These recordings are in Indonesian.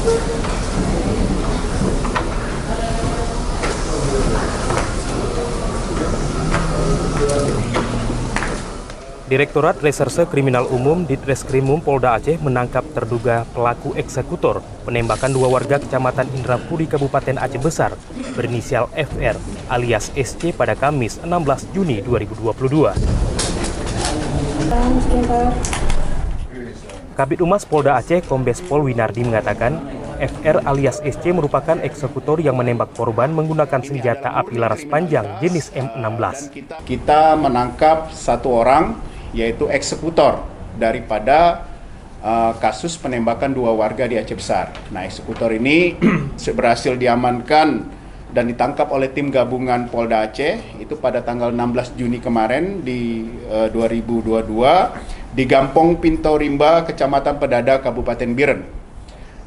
Direktorat Reserse Kriminal Umum Ditreskrimum Polda Aceh menangkap terduga pelaku eksekutor penembakan dua warga Kecamatan Indrapuri Kabupaten Aceh Besar berinisial FR alias SC pada Kamis 16 Juni 2022. Kabid Humas Polda Aceh Kombes Pol Winardi mengatakan FR alias SC merupakan eksekutor yang menembak korban menggunakan senjata api laras panjang jenis M16. Kita menangkap satu orang, yaitu eksekutor daripada kasus penembakan dua warga di Aceh Besar. Nah, eksekutor ini berhasil diamankan dan ditangkap oleh tim gabungan Polda Aceh itu pada tanggal 16 Juni kemarin di 2022 di Gampong Pinto Rimba, Kecamatan Pedada, Kabupaten Biren.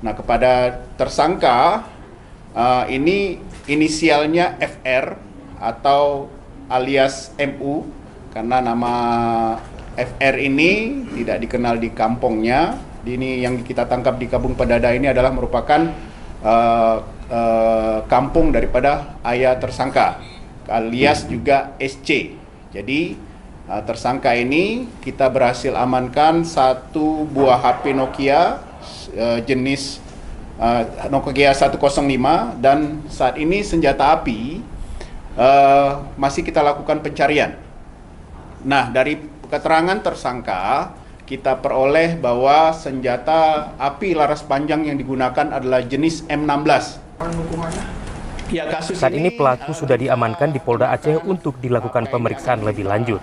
Nah, kepada tersangka ini inisialnya FR atau alias MU, karena nama FR ini tidak dikenal di kampungnya. Ini yang kita tangkap di Kampung Pedada ini adalah merupakan kampung daripada ayah tersangka, alias juga SC. Jadi tersangka ini kita berhasil amankan satu buah HP Nokia jenis Nokia 105, dan saat ini senjata api masih kita lakukan pencarian. Nah, dari keterangan tersangka kita peroleh bahwa senjata api laras panjang yang digunakan adalah jenis M16. Saat ini pelaku sudah diamankan di Polda Aceh untuk dilakukan pemeriksaan lebih lanjut.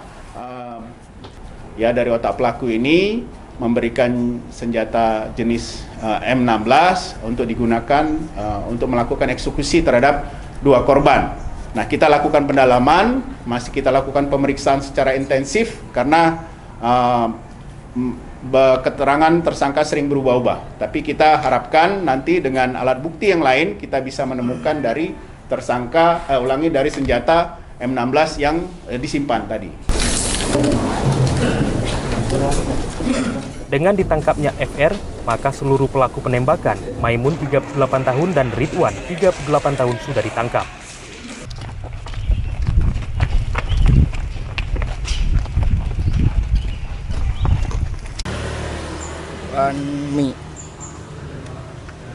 Ya, dari otak pelaku ini memberikan senjata jenis M16 untuk digunakan untuk melakukan eksekusi terhadap dua korban. Nah, kita lakukan pendalaman, masih kita lakukan pemeriksaan secara intensif karena keterangan tersangka sering berubah-ubah. Tapi kita harapkan nanti dengan alat bukti yang lain kita bisa menemukan dari tersangka, dari senjata M16 yang disimpan tadi. Dengan ditangkapnya FR, maka seluruh pelaku penembakan, Maimun 38 tahun dan Ridwan 38 tahun sudah ditangkap. Mi